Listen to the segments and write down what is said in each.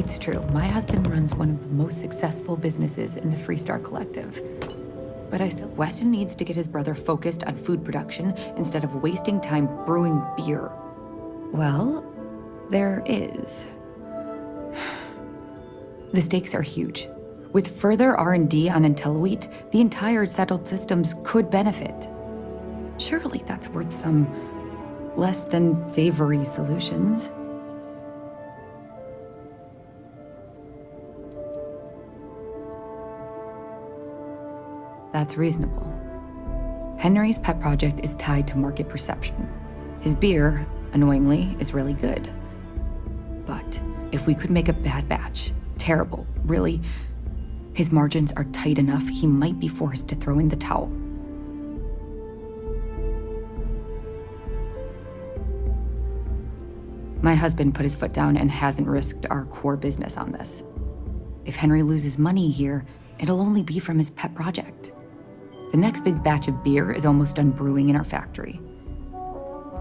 It's true. My husband runs one of the most successful businesses in the Freestar Collective. But Weston needs to get his brother focused on food production instead of wasting time brewing beer. Well, there is. The stakes are huge. With further R&D on IntelliWheat, the entire settled systems could benefit. Surely that's worth some less than savory solutions. That's reasonable. Henry's pet project is tied to market perception. His beer, annoyingly, is really good. But if we could make a bad batch, terrible, really, his margins are tight enough he might be forced to throw in the towel. My husband put his foot down and hasn't risked our core business on this. If Henry loses money here, it'll only be from his pet project. The next big batch of beer is almost done brewing in our factory.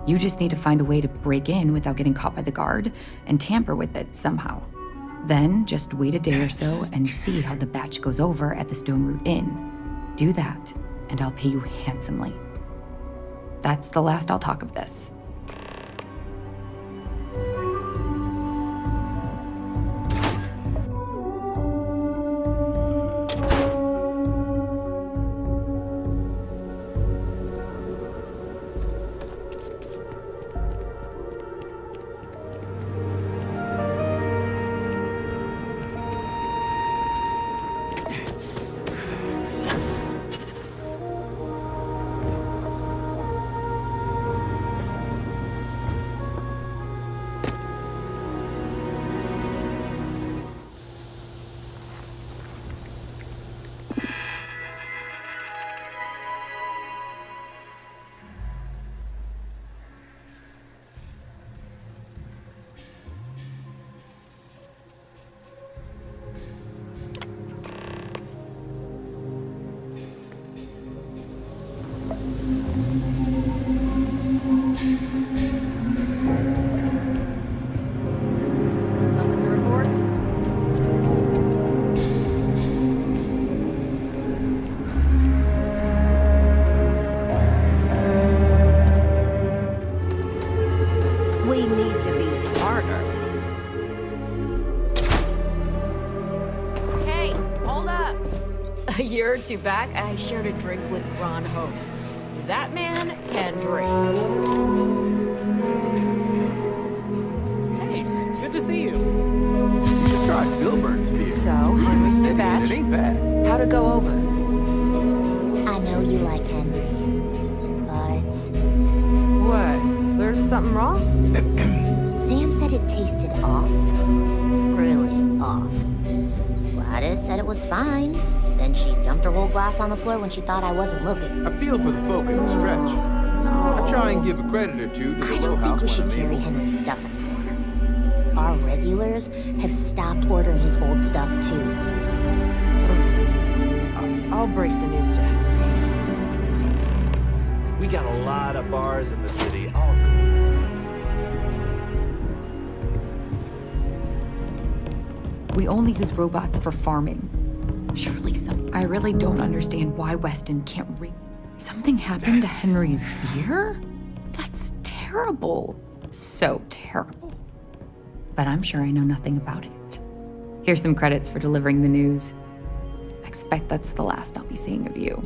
You just need to find a way to break in without getting caught by the guard and tamper with it somehow. Then just wait a day or so and see how the batch goes over at the Stone Root Inn. Do that, and I'll pay you handsomely. That's the last I'll talk of this. A year or two back, I shared a drink with Ron Hope. That man can drink. Hey, good to see you. You should try Billburn's beer. So, Henry's new batch? It ain't bad. How'd it go over? I know you like Henry, but... What? There's something wrong? Sam said it tasted off. Really off. Gladys said it was fine. Then she dumped her whole glass on the floor when she thought I wasn't looking. I feel for the folk in the stretch. I try and give a credit or two to the I low don't think house we when should I'm carry able. Henry's stuff anymore. Our regulars have stopped ordering his old stuff, too. I'll break the news to him. We got a lot of bars in the city, all We only use robots for farming. Surely I really don't understand why Weston can't Something happened to Henry's beer? That's terrible. So terrible. But I'm sure I know nothing about it. Here's some credits for delivering the news. I expect that's the last I'll be seeing of you.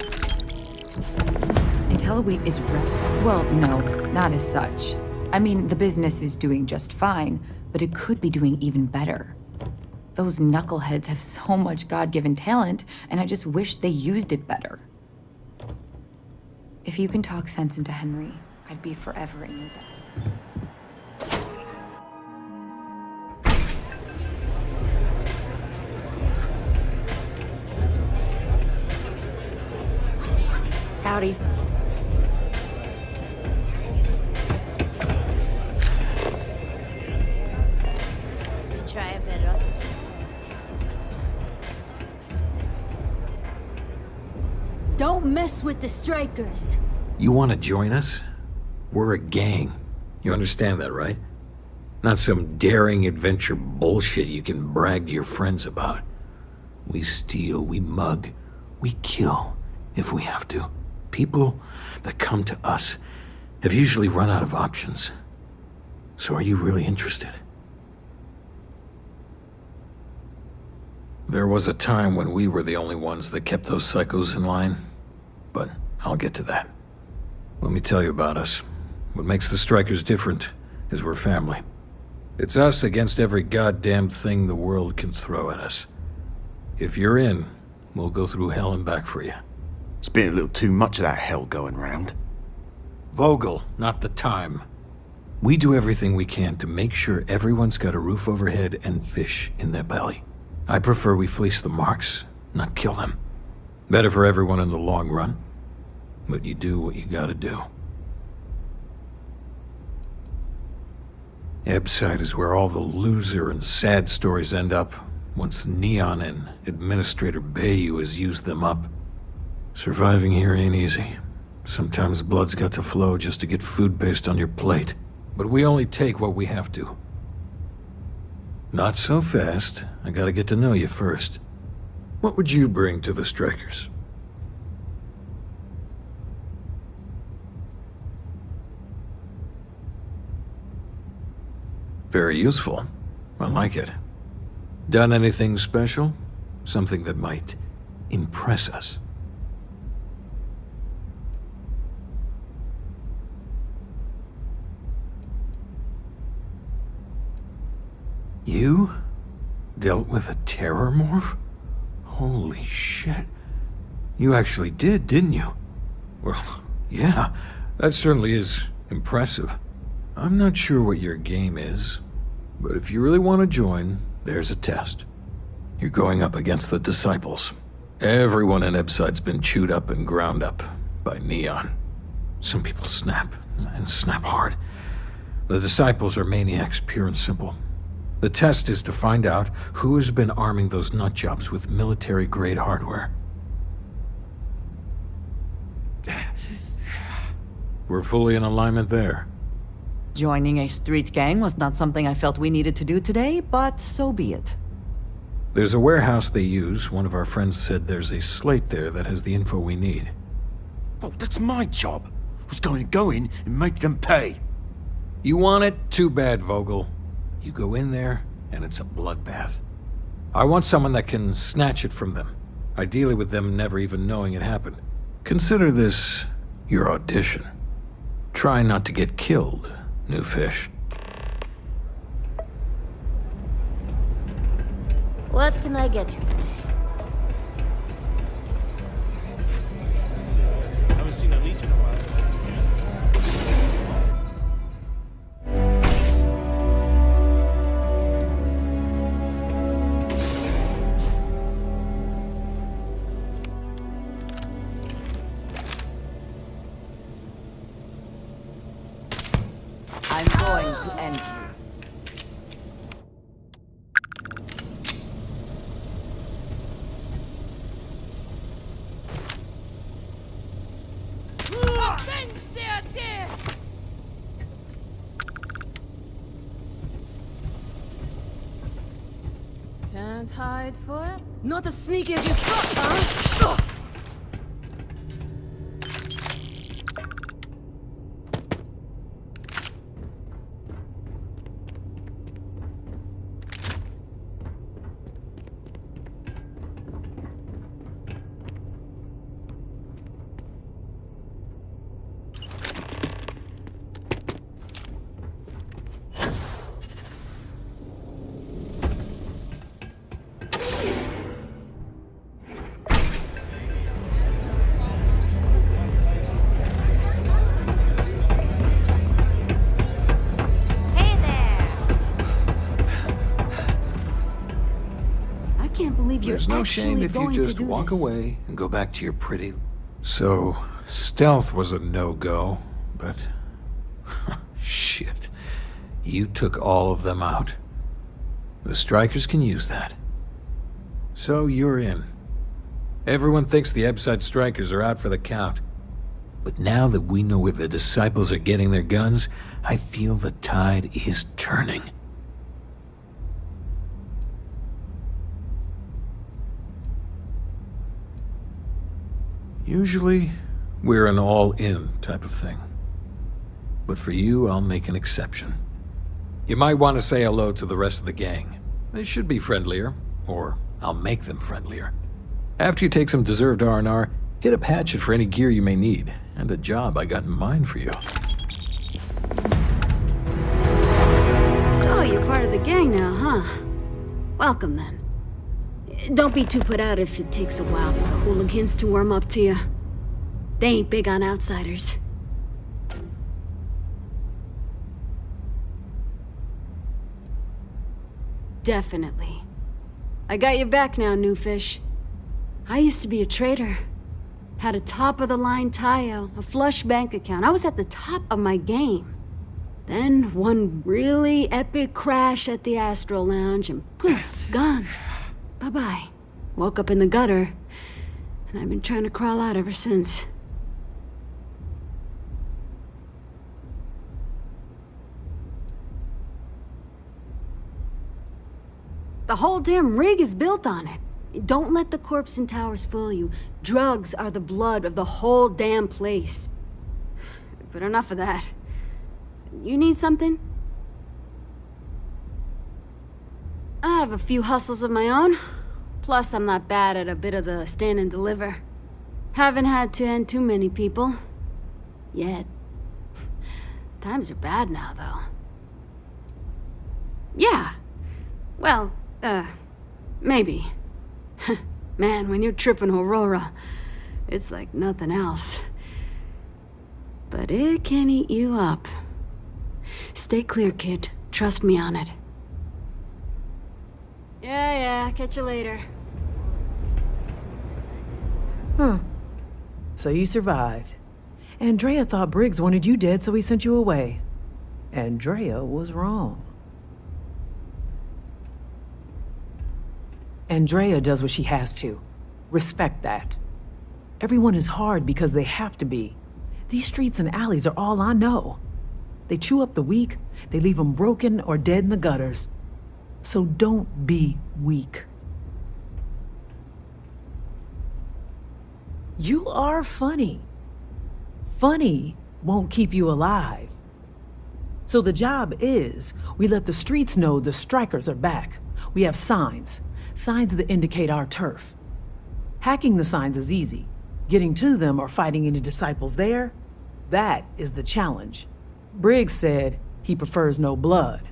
IntelliWheat is well, no, not as such. I mean, the business is doing just fine, but it could be doing even better. Those knuckleheads have so much God-given talent, and I just wish they used it better. If you can talk sense into Henry, I'd be forever in your debt. Howdy. Try a bit of Don't mess with the strikers. You want to join us? We're a gang. You understand that, right? Not some daring adventure bullshit you can brag to your friends about. We steal, we mug, we kill, if we have to. People that come to us have usually run out of options. So are you really interested? There was a time when we were the only ones that kept those psychos in line, but I'll get to that. Let me tell you about us. What makes the Strikers different is we're family. It's us against every goddamn thing the world can throw at us. If you're in, we'll go through hell and back for you. It's been a little too much of that hell going round. Vogel, not the time. We do everything we can to make sure everyone's got a roof overhead and fish in their belly. I prefer we fleece the marks, not kill them. Better for everyone in the long run. But you do what you gotta do. Ebside is where all the loser and sad stories end up once Neon and Administrator Bayou has used them up. Surviving here ain't easy. Sometimes blood's got to flow just to get food based on your plate. But we only take what we have to. Not so fast. I gotta get to know you first. What would you bring to the Strikers? Very useful. I like it. Done anything special? Something that might impress us? You dealt with a terror morph? Holy shit. You actually did, didn't you? Well, yeah, that certainly is impressive. I'm not sure what your game is, but if you really want to join, there's a test. You're going up against the Disciples. Everyone in Ebside's been chewed up and ground up by Neon. Some people snap, and snap hard. The Disciples are maniacs, pure and simple. The test is to find out who has been arming those nutjobs with military-grade hardware. We're fully in alignment there. Joining a street gang was not something I felt we needed to do today, but so be it. There's a warehouse they use. One of our friends said there's a slate there that has the info we need. Oh, that's my job. I was going to go in and make them pay. You want it? Too bad, Vogel. You go in there, and it's a bloodbath. I want someone that can snatch it from them. Ideally with them never even knowing it happened. Consider this your audition. Try not to get killed, new fish. What can I get you today? Haven't seen a leech in a while. I'm going to end you. Can't hide for it. Not as sneaky as you thought, huh? I can't believe you're There's no actually shame if you going to just do walk this. away and go back to your pretty... So, stealth was a no-go, but... Shit. You took all of them out. The Strikers can use that. So you're in. Everyone thinks the Ebside Strikers are out for the count. But now that we know where the disciples are getting their guns, I feel the tide is turning. Usually, we're an all-in type of thing. But for you, I'll make an exception. You might want to say hello to the rest of the gang. They should be friendlier, or I'll make them friendlier. After you take some deserved R&R, hit up Hatchet for any gear you may need, and a job I got in mind for you. So, you're part of the gang now, huh? Welcome, then. Don't be too put out if it takes a while for the hooligans to warm up to you. They ain't big on outsiders. Definitely. I got your back now, new fish. I used to be a trader. Had a top-of-the-line tie-out, a flush bank account. I was at the top of my game. Then one really epic crash at the Astro Lounge and poof, gone. Bye-bye. Woke up in the gutter, and I've been trying to crawl out ever since. The whole damn rig is built on it. Don't let the corpse and towers fool you. Drugs are the blood of the whole damn place. But enough of that. You need something? I have a few hustles of my own. Plus, I'm not bad at a bit of the stand and deliver. Haven't had to end too many people. Yet. Times are bad now, though. Yeah. Well, maybe. Man, when you're tripping Aurora, it's like nothing else. But it can eat you up. Stay clear, kid. Trust me on it. Yeah, catch you later. Huh. So you survived. Andrea thought Briggs wanted you dead, so he sent you away. Andrea was wrong. Andrea does what she has to. Respect that. Everyone is hard because they have to be. These streets and alleys are all I know. They chew up the weak, they leave them broken or dead in the gutters. So don't be weak. You are funny. Funny won't keep you alive. So the job is, we let the streets know the strikers are back. We have signs that indicate our turf. Hacking the signs is easy. Getting to them or fighting any disciples there, that is the challenge. Briggs said he prefers no blood,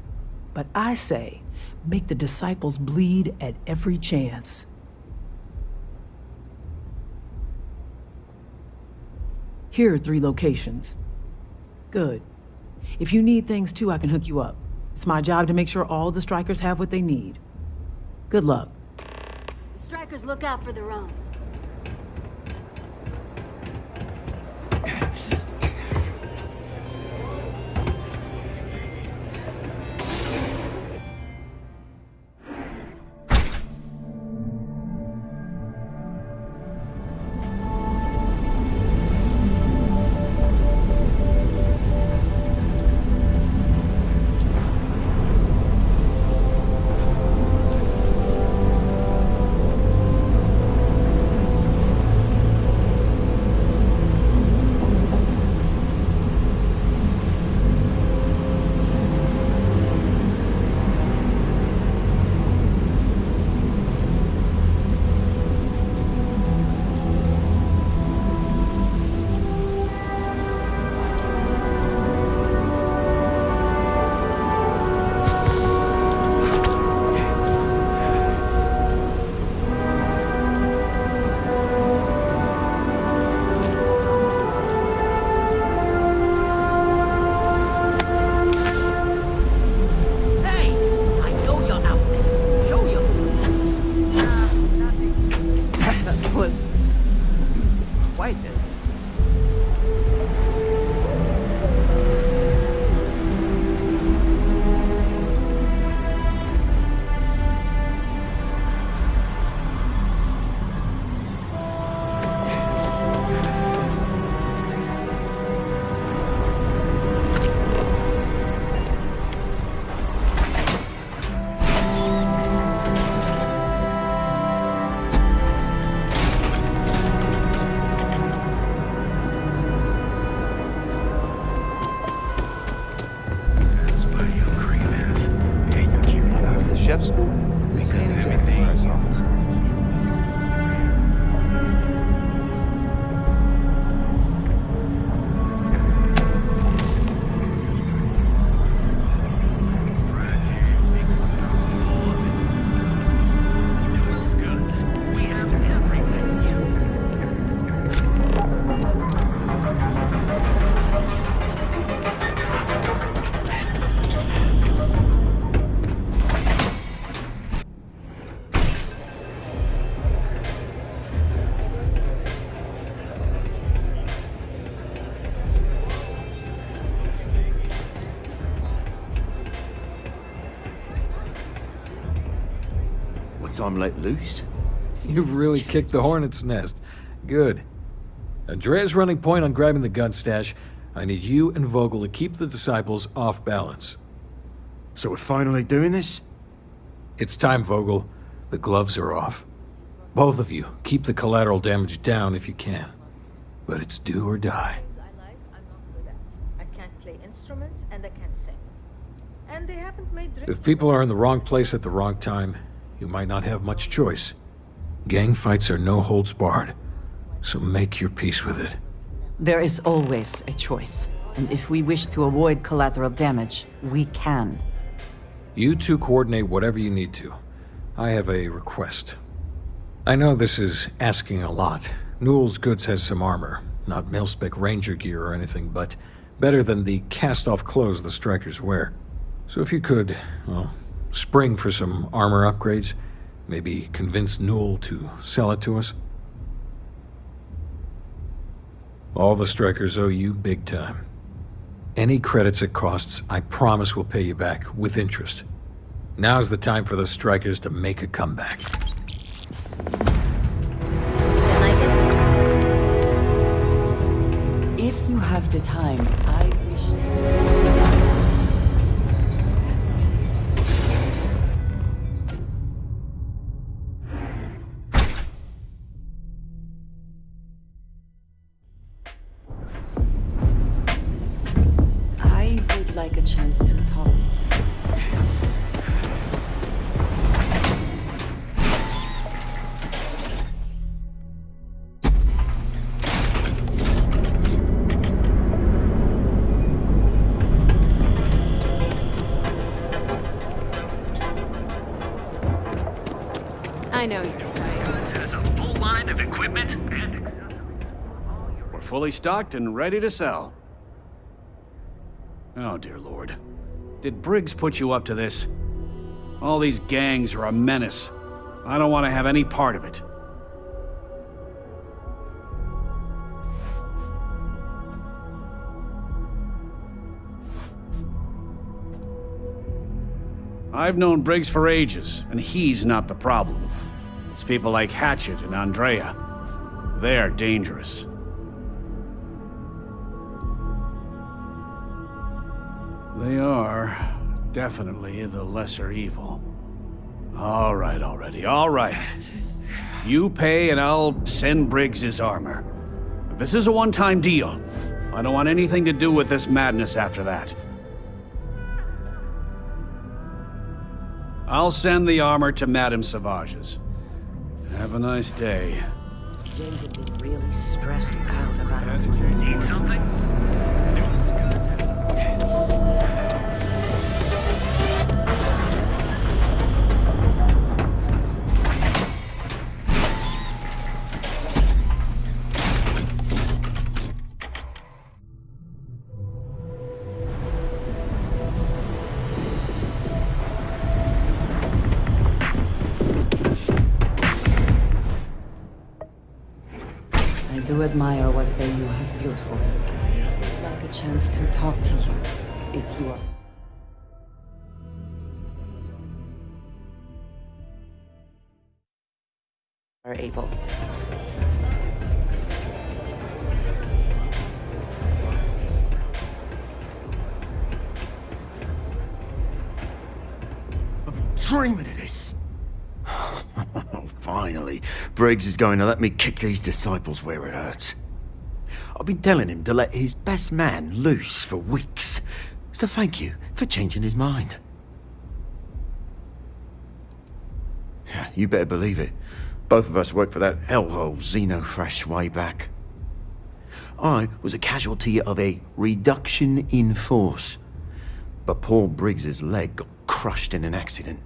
but I say make the disciples bleed at every chance. Here are 3 locations. Good. If you need things too, I can hook you up. It's my job to make sure all the strikers have what they need. Good luck. The strikers look out for their own. once I'm let loose. You've really kicked the hornet's nest. Good. Andrea's running point on grabbing the gun stash. I need you and Vogel to keep the disciples off balance. So we're finally doing this? It's time, Vogel. The gloves are off. Both of you, keep the collateral damage down if you can. But it's do or die. I'm not good at. I can't play instruments and I can't sing. And they haven't made If people are in the wrong place at the wrong time, you might not have much choice. Gang fights are no holds barred, so make your peace with it. There is always a choice. And if we wish to avoid collateral damage, we can. You two coordinate whatever you need to. I have a request. I know this is asking a lot. Newell's Goods has some armor. Not mil-spec ranger gear or anything, but better than the cast-off clothes the strikers wear. So if you could, well, spring for some armor upgrades, maybe convince Newell to sell it to us. All the strikers owe you big time. Any credits it costs, I promise we'll pay you back, with interest. Now's the time for those strikers to make a comeback. If you have the time, I wish to see. I would like a chance to talk to you. I know you're tired. There's a full line of equipment and... We're fully stocked and ready to sell. Oh, dear Lord. Did Briggs put you up to this? All these gangs are a menace. I don't want to have any part of it. I've known Briggs for ages, and he's not the problem. It's people like Hatchet and Andrea. They're dangerous. They are definitely the lesser evil. All right already, all right. You pay and I'll send Briggs his armor. But this is a one-time deal. I don't want anything to do with this madness after that. I'll send the armor to Madame Savage's. Have a nice day. James has been really stressed out about it. Need something? I do admire what Bayou has built for us. I would like a chance to talk to you, if you are able. I've been dreaming of this. Finally, Briggs is going to let me kick these disciples where it hurts. I've been telling him to let his best man loose for weeks. So thank you for changing his mind. Yeah, you better believe it. Both of us worked for that hellhole Xenofresh way back. I was a casualty of a reduction in force. But poor Briggs's leg got crushed in an accident.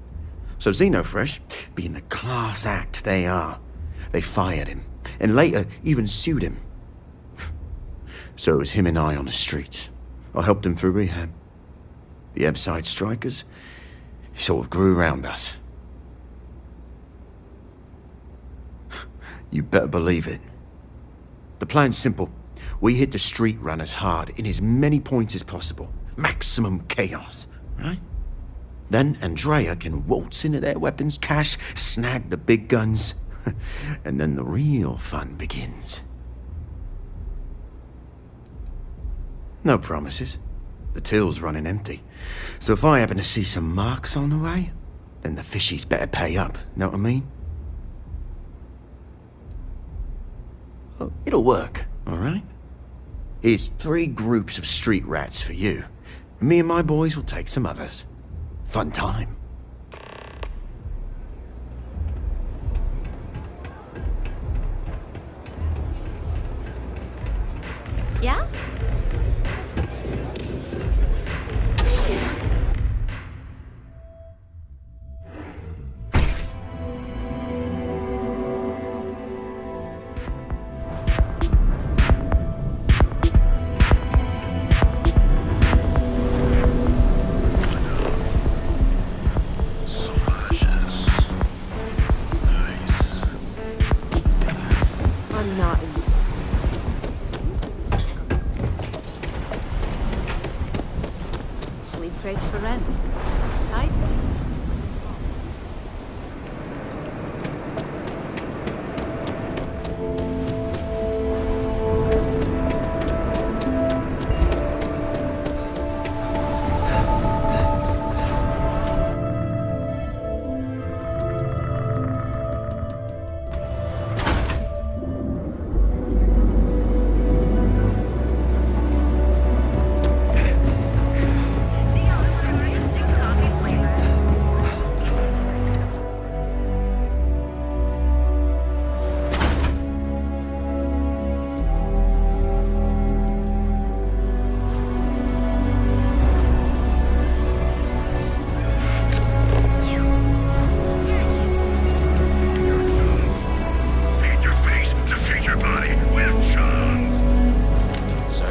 So Xenofresh, being the class act they are, they fired him, and later even sued him. So it was him and I on the streets. I helped him through rehab. The Ebside strikers sort of grew around us. You better believe it. The plan's simple. We hit the street runners hard in as many points as possible. Maximum chaos, right? Then Andrea can waltz into their weapons cache, snag the big guns, and then the real fun begins. No promises. The till's running empty. So if I happen to see some marks on the way, then the fishies better pay up, know what I mean? Oh, it'll work, all right? Here's 3 groups of street rats for you. Me and my boys will take some others. Fun time. Yeah? I'm not. Sleep crates for rent. It's tight.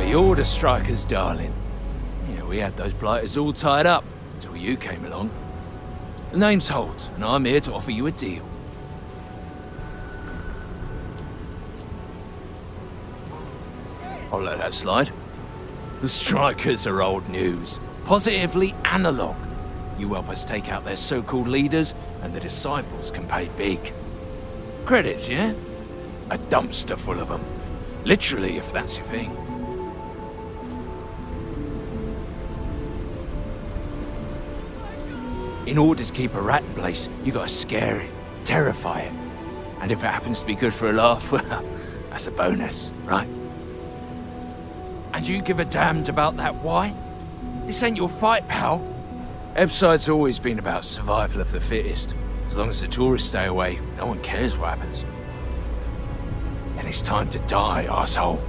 You're the strikers, darling. Yeah, we had those blighters all tied up until you came along. The name's Holt, and I'm here to offer you a deal. I'll let that slide. The strikers are old news. Positively analog. You help us take out their so-called leaders, and the disciples can pay big. Credits, yeah? A dumpster full of them. Literally, if that's your thing. In order to keep a rat in place, you gotta scare it, terrify it. And if it happens to be good for a laugh, well, that's a bonus, right? And you give a damned about that why? This ain't your fight, pal. Ebside's always been about survival of the fittest. As long as the tourists stay away, no one cares what happens. And it's time to die, asshole.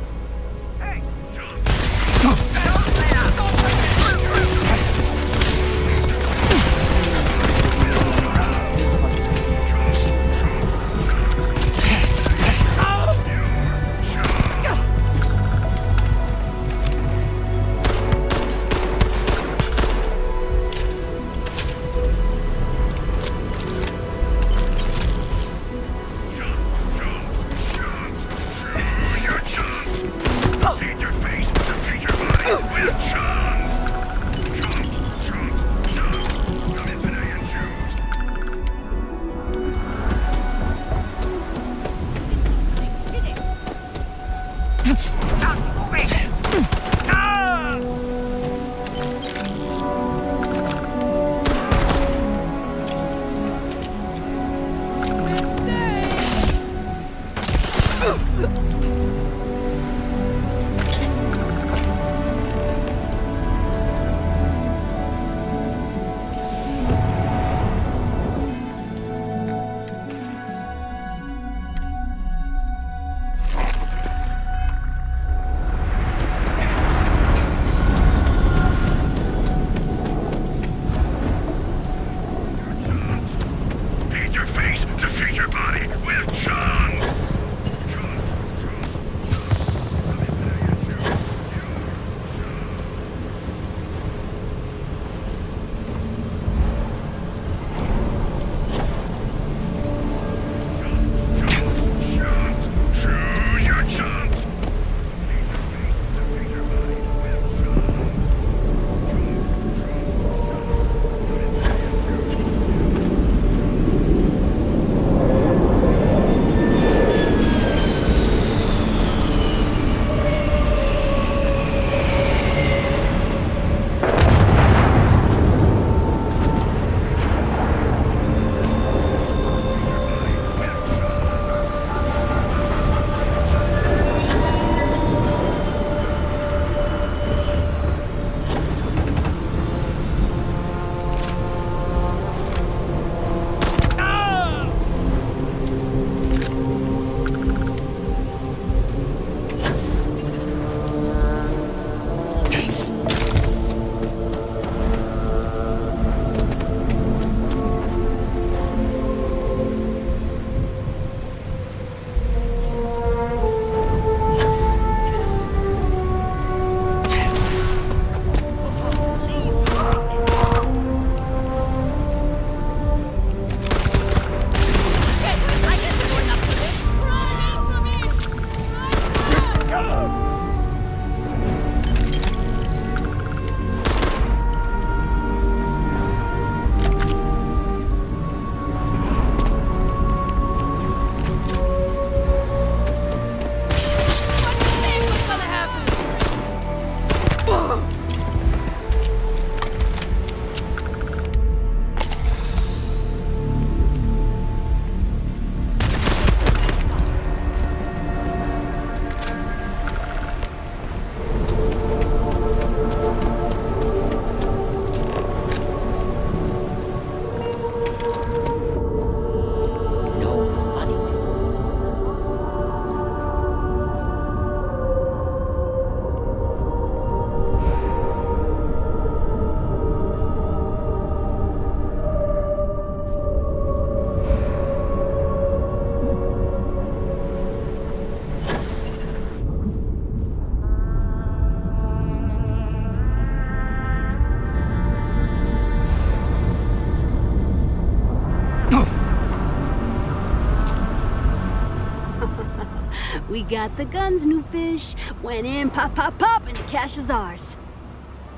We got the guns, new fish. Went in, pop, pop, pop, and the cash is ours.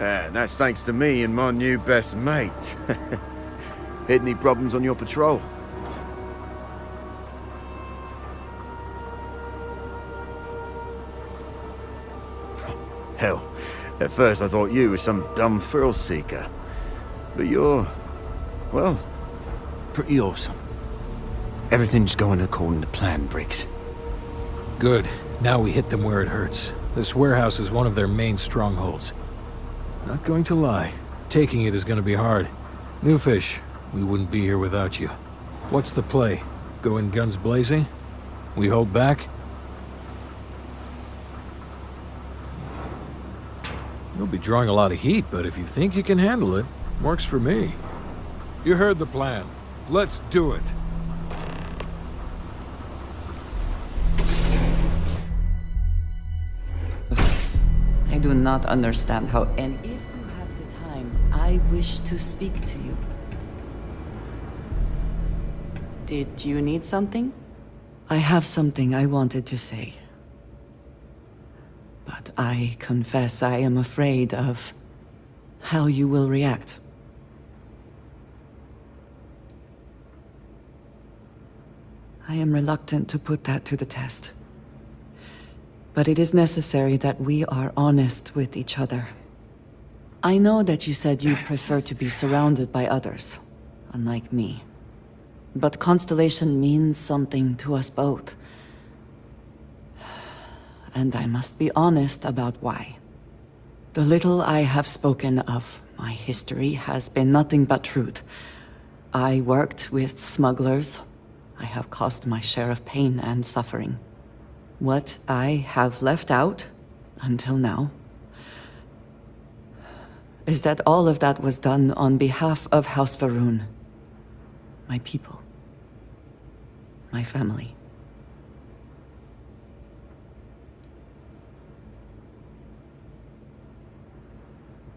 And that's thanks to me and my new best mate. Hit any problems on your patrol? Hell, at first I thought you were some dumb thrill seeker. But you're, well, pretty awesome. Everything's going according to plan, Briggs. Good. Now we hit them where it hurts. This warehouse is one of their main strongholds. Not going to lie, taking it is going to be hard. New fish, we wouldn't be here without you. What's the play? Go in guns blazing? We hold back? You'll be drawing a lot of heat, but if you think you can handle it, works for me. You heard the plan. Let's do it. I do not understand how any... If you have the time, I wish to speak to you. Did you need something? I have something I wanted to say. But I confess I am afraid of how you will react. I am reluctant to put that to the test. But it is necessary that we are honest with each other. I know that you said you prefer to be surrounded by others, unlike me. But Constellation means something to us both. And I must be honest about why. The little I have spoken of my history has been nothing but truth. I worked with smugglers. I have caused my share of pain and suffering. What I have left out, until now, is that all of that was done on behalf of House Va'ruun. My people. My family.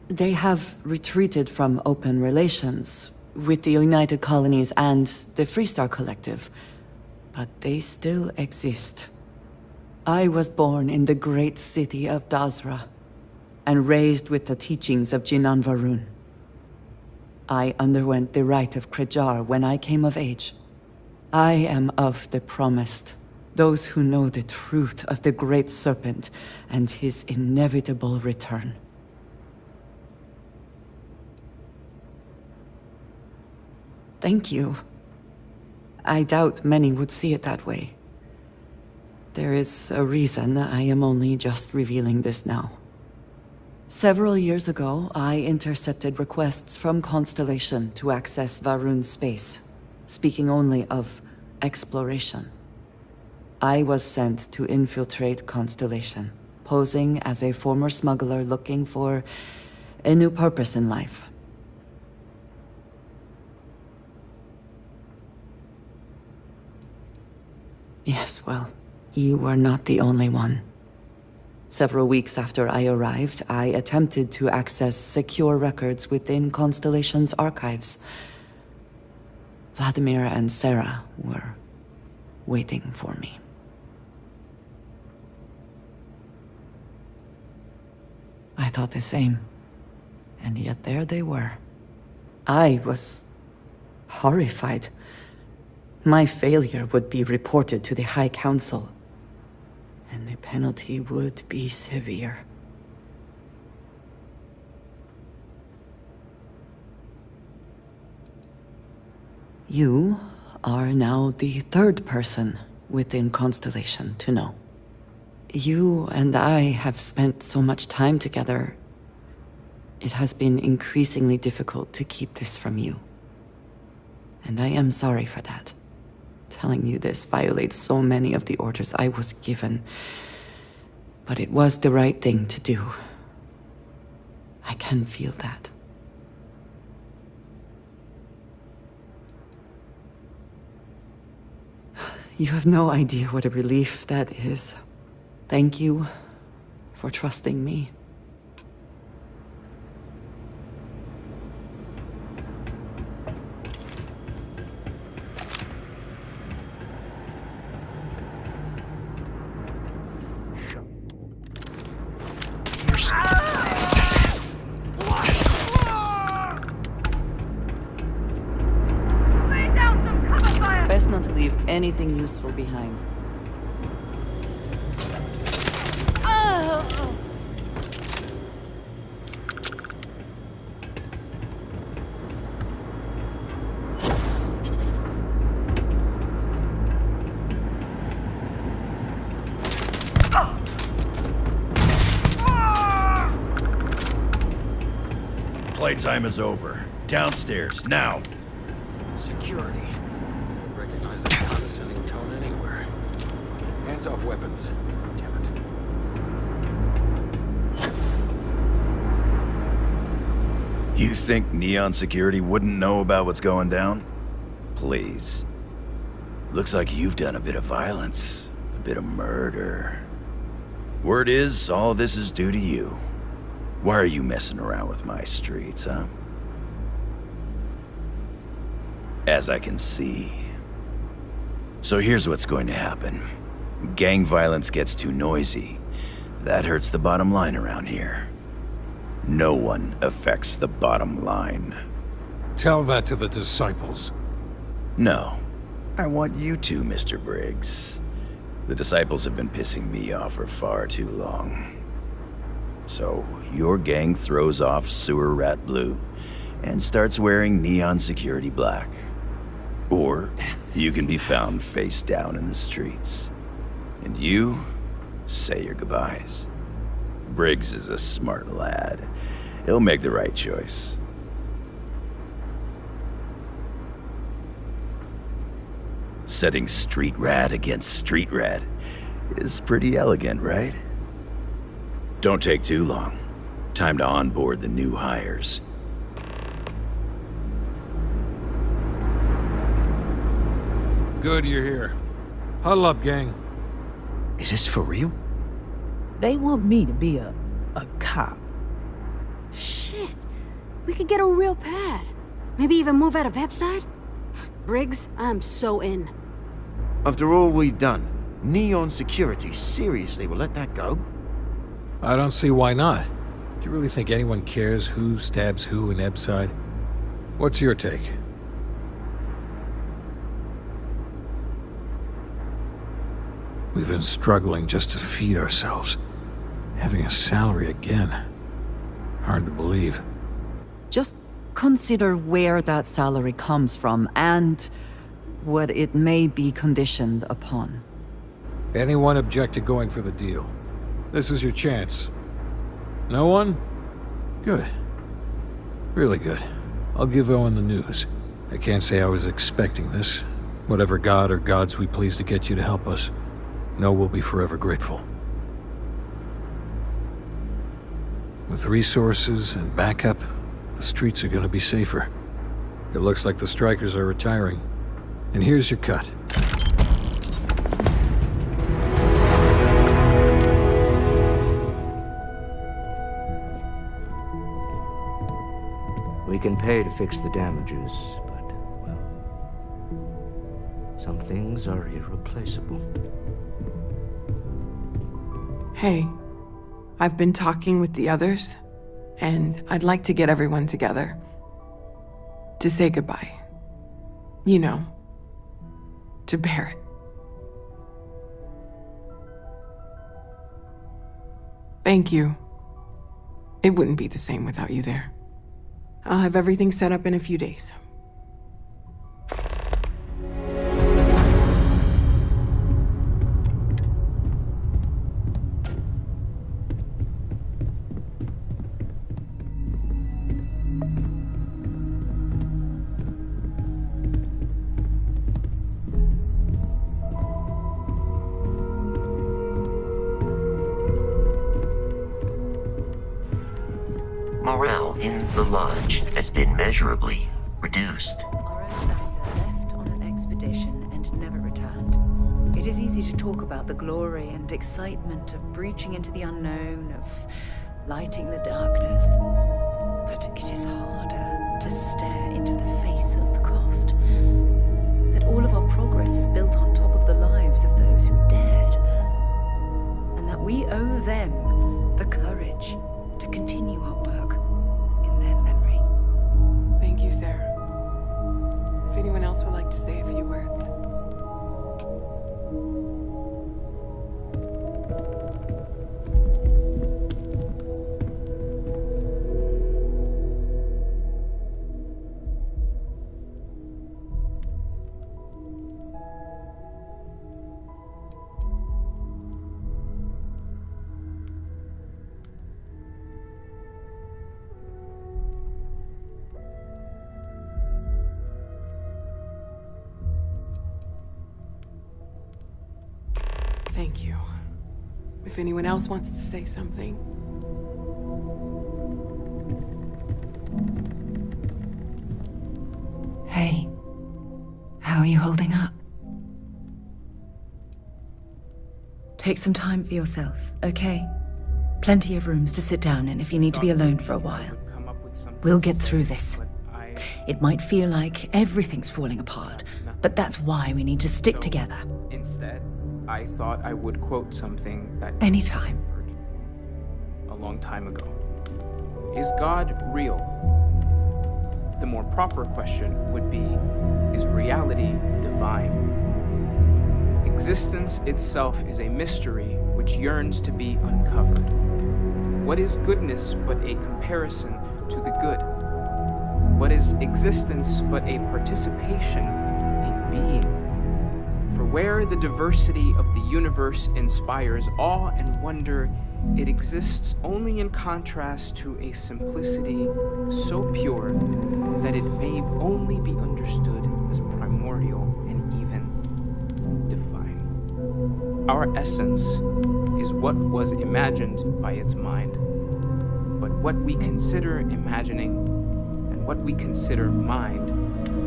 They have retreated from open relations with the United Colonies and the Freestar Collective, but they still exist. I was born in the great city of Dazra, and raised with the teachings of Jinan Va'ruun. I underwent the rite of Krejar when I came of age. I am of the promised, those who know the truth of the Great Serpent and his inevitable return. Thank you. I doubt many would see it that way. There is a reason I am only just revealing this now. Several years ago, I intercepted requests from Constellation to access Va'ruun's space, speaking only of exploration. I was sent to infiltrate Constellation, posing as a former smuggler looking for a new purpose in life. Yes, well, you were not the only one. Several weeks after I arrived, I attempted to access secure records within Constellation's archives. Vladimir and Sarah were waiting for me. I thought the same, and yet there they were. I was horrified. My failure would be reported to the High Council, and the penalty would be severe. You are now the third person within Constellation to know. You and I have spent so much time together. It has been increasingly difficult to keep this from you. And I am sorry for that. Telling you this violates so many of the orders I was given. But it was the right thing to do. I can feel that. You have no idea what a relief that is. Thank you for trusting me. anything useful behind. Playtime is over. Downstairs, now! Security. I recognize that condescending tone anywhere. Hands off weapons. Damn it. You think Neon Security wouldn't know about what's going down? Please. Looks like you've done a bit of violence. A bit of murder. Word is, all this is due to you. Why are you messing around with my streets, huh? As I can see. So here's what's going to happen. Gang violence gets too noisy. That hurts the bottom line around here. No one affects the bottom line. Tell that to the disciples. No. I want you to, Mr. Briggs. The disciples have been pissing me off for far too long. So, your gang throws off Sewer Rat Blue and starts wearing Neon Security Black. Or, you can be found face down in the streets. And you say your goodbyes. Briggs is a smart lad. He'll make the right choice. Setting street rat against street rat is pretty elegant, right? Don't take too long. Time to onboard the new hires. Good you're here. Huddle up, gang. Is this for real? They want me to be a cop. Shit. We could get a real pad. Maybe even move out of Epside? Briggs, I'm so in. After all we've done, Neon Security seriously will let that go? I don't see why not. Do you really think anyone cares who stabs who in Ebside? What's your take? We've been struggling just to feed ourselves. Having a salary again. Hard to believe. Just consider where that salary comes from and what it may be conditioned upon. Anyone object to going for the deal? This is your chance. No one? Good. Really good. I'll give Owen the news. I can't say I was expecting this. Whatever god or gods we please to get you to help us, know we'll be forever grateful. With resources and backup, the streets are gonna be safer. It looks like the strikers are retiring. And here's your cut. We can pay to fix the damages, but, well, some things are irreplaceable. Hey, I've been talking with the others, and I'd like to get everyone together. To say goodbye. You know, to Barrett. Thank you. It wouldn't be the same without you there. I'll have everything set up in a few days. Morale in the lodge has been measurably reduced. Our own banker left on an expedition and never returned. It is easy to talk about the glory and excitement of breaching into the unknown, of lighting the darkness. But it is harder to stare into the face of the cost. That all of our progress is built on top of the lives of those who dared. And that we owe them the courage to continue our work in their memory. Thank you, Sarah. If anyone else would like to say a few words. Thank you. If anyone else wants to say something. Hey, how are you holding up? Take some time for yourself, okay? Plenty of rooms to sit down in if you need to be alone for a while. We'll get through this. It might feel like everything's falling apart, but that's why we need to stick together. Instead, I thought I would quote something that Anytime. a long time ago. Is God real? The more proper question would be, is reality divine? Existence itself is a mystery which yearns to be uncovered. What is goodness but a comparison to the good? What is existence but a participation in being? For where the diversity of the universe inspires awe and wonder, it exists only in contrast to a simplicity so pure that it may only be understood as primordial and even divine. Our essence is what was imagined by its mind, but what we consider imagining and what we consider mind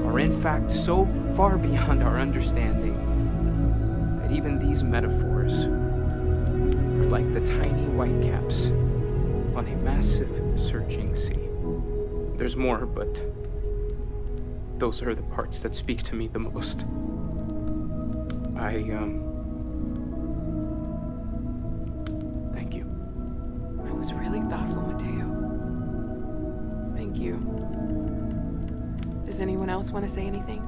are in fact so far beyond our understanding that even these metaphors are like the tiny whitecaps on a massive searching sea. There's more, but those are the parts that speak to me the most. Thank you. That was really thoughtful, Mateo. Thank you. Does anyone else want to say anything?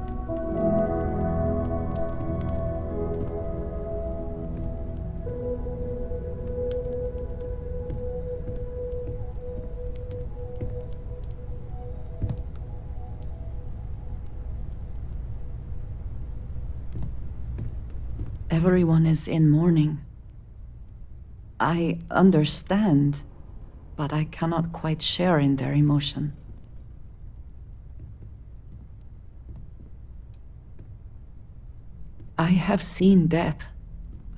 Everyone is in mourning. I understand, but I cannot quite share in their emotion. I have seen death.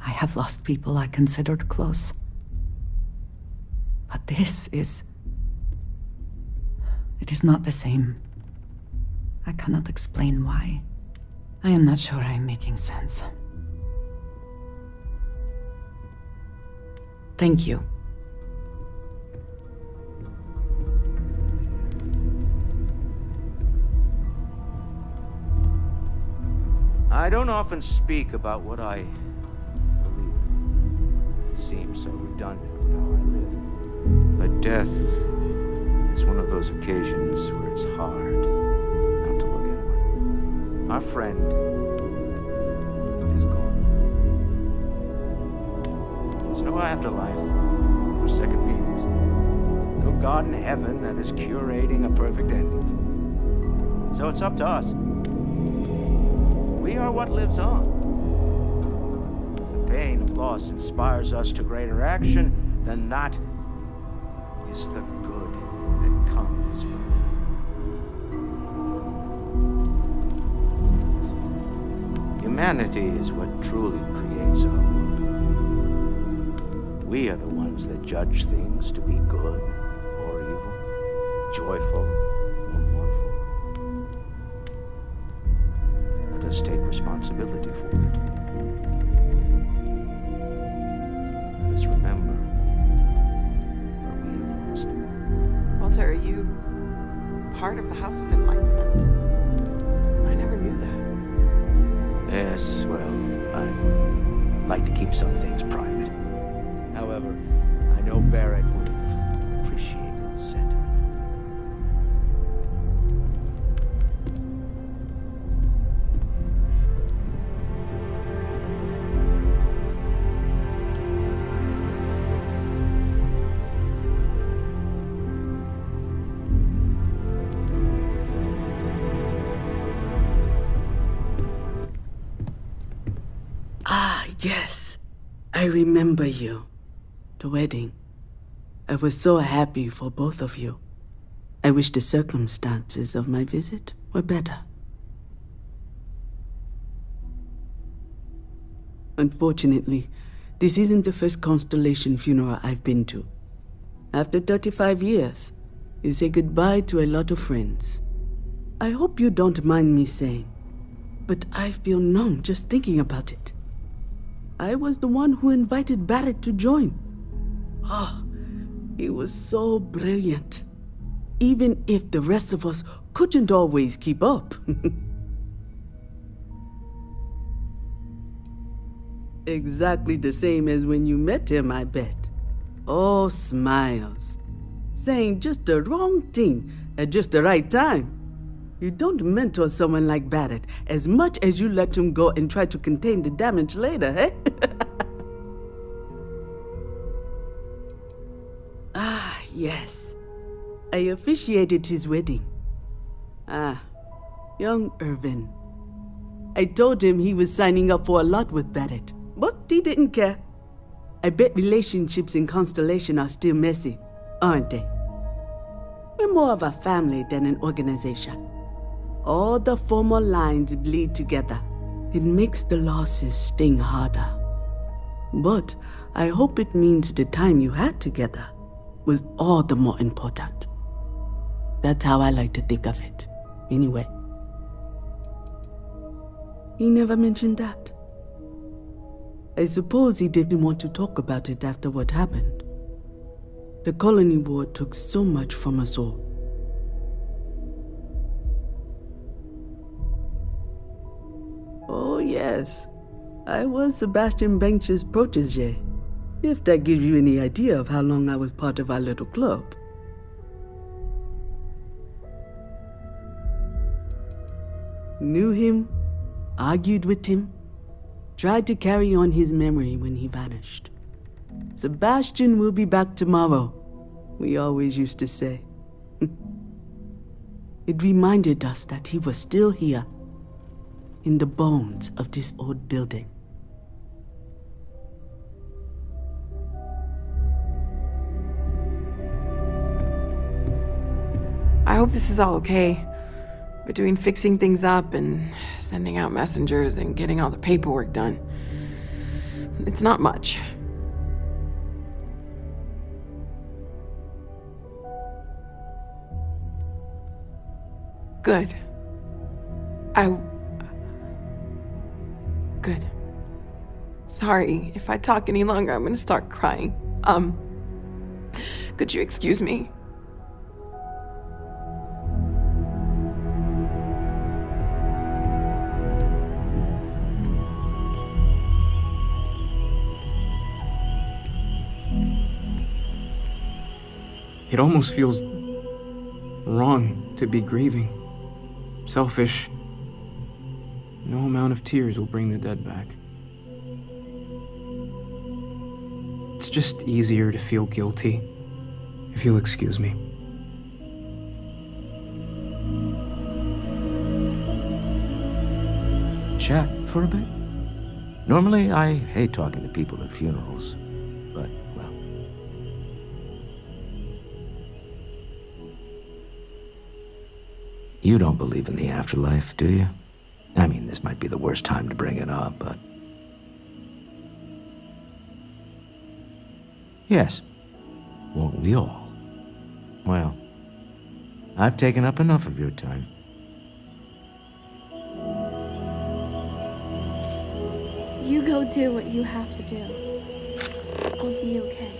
I have lost people I considered close. But this is... it is not the same. I cannot explain why. I am not sure I am making sense. Thank you. I don't often speak about what I believe. It seems so redundant with how I live. But death is one of those occasions where it's hard not to look inward. Our friend is gone. There's no afterlife, no second meanings, no God in heaven that is curating a perfect ending. So it's up to us. We are what lives on. If the pain of loss inspires us to greater action, then that is the good that comes from it. Humanity is what truly creates our world. We are the ones that judge things to be good or evil, joyful or mournful. Let us take responsibility for it. Let us remember what we have lost. Walter, are you part of the House of Enlightenment? I never knew that. Yes, well, I like to keep some things private. However, I know Barrett would have appreciated the sentiment. Ah, yes. I remember you. The wedding. I was so happy for both of you. I wish the circumstances of my visit were better. Unfortunately, This isn't the first Constellation funeral I've been to. After 35 years, you say goodbye to a lot of friends. I hope you don't mind me saying, but I feel numb just thinking about it. I was the one who invited Barrett to join. Oh, he was so brilliant. Even if the rest of us couldn't always keep up. Exactly the same as when you met him, I bet. Oh, smiles. Saying just the wrong thing at just the right time. You don't mentor someone like Barrett as much as you let him go and try to contain the damage later, eh? Ah, yes. I officiated his wedding. Ah, young Irvin. I told him he was signing up for a lot with Barrett, but he didn't care. I bet relationships in Constellation are still messy, aren't they? We're more of a family than an organization. All the former lines bleed together. It makes the losses sting harder. But I hope it means the time you had together was all the more important. That's how I like to think of it, anyway. He never mentioned that. I suppose he didn't want to talk about it after what happened. The colony war took so much from us all. Oh yes, I was Sebastian Banks's protege, if that gives you any idea of how long I was part of our little club. Knew him, argued with him, tried to carry on his memory when he vanished. Sebastian will be back tomorrow, we always used to say. It reminded us that he was still here, in the bones of this old building. I hope this is all okay. Between fixing things up and sending out messengers and getting all the paperwork done. It's not much. Good. Good. Sorry, if I talk any longer, I'm gonna start crying. Could you excuse me? It almost feels wrong to be grieving. Selfish. No amount of tears will bring the dead back. It's just easier to feel guilty, if you'll excuse me. Chat for a bit? Normally, I hate talking to people at funerals, but, well. You don't believe in the afterlife, do you? I mean, this might be the worst time to bring it up, but... Yes. Won't we all? Well, I've taken up enough of your time. You go do what you have to do. I'll be okay.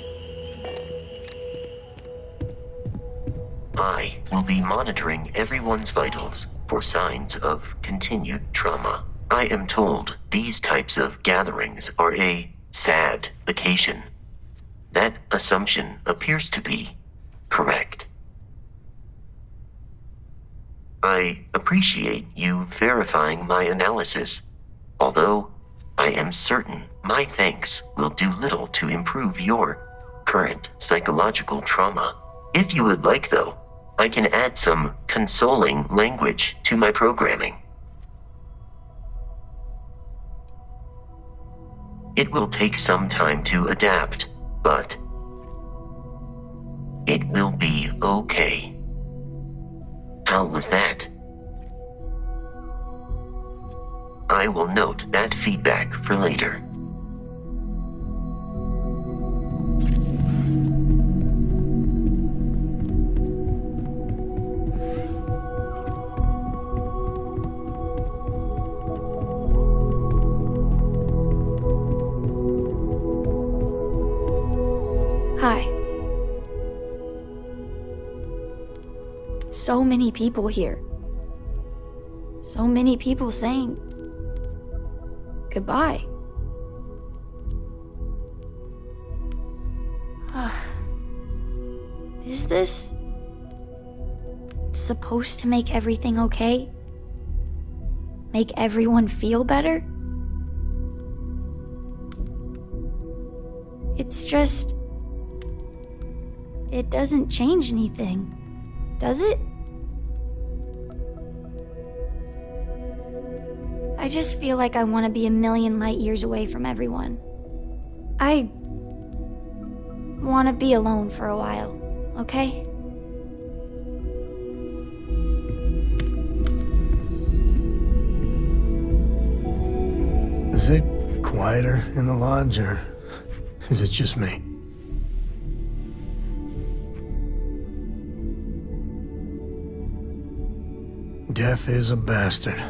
I will be monitoring everyone's vitals for signs of continued trauma. I am told these types of gatherings are a sad vacation. That assumption appears to be correct. I appreciate you verifying my analysis, although I am certain my thanks will do little to improve your current psychological trauma. If you would like, though, I can add some consoling language to my programming. It will take some time to adapt, but it will be okay. How was that? I will note that feedback for later. so many people here. So many people saying goodbye. Is this supposed to make everything okay? Make everyone feel better? It's just... it doesn't change anything, does it? I just feel like I want to be a million light years away from everyone. I want to be alone for a while, okay? Is it quieter in the lodge, or is it just me? Death is a bastard.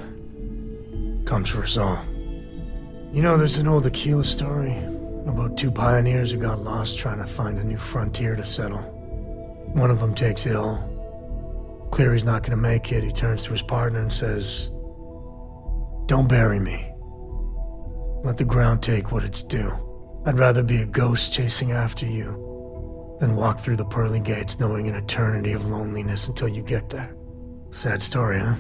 Comes for us all. You know, there's an old Aquila story about two pioneers who got lost trying to find a new frontier to settle. One of them takes ill. Clear he's not gonna make it, he turns to his partner and says, "Don't bury me. Let the ground take what it's due. I'd rather be a ghost chasing after you than walk through the pearly gates knowing an eternity of loneliness until you get there." Sad story, huh?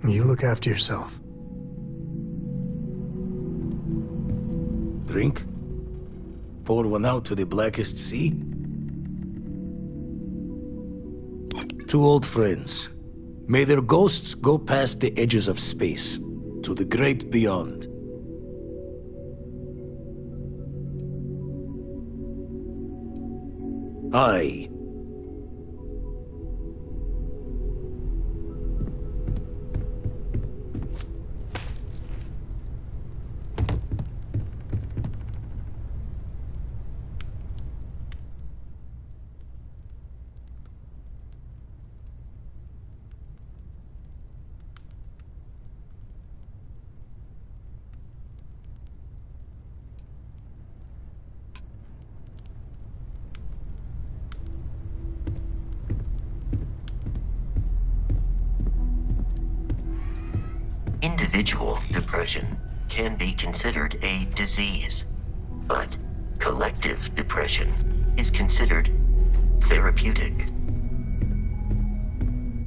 You look after yourself. Drink? Pour one out to the blackest sea? Two old friends. May their ghosts go past the edges of space, to the great beyond. Aye. Individual depression can be considered a disease, but collective depression is considered therapeutic.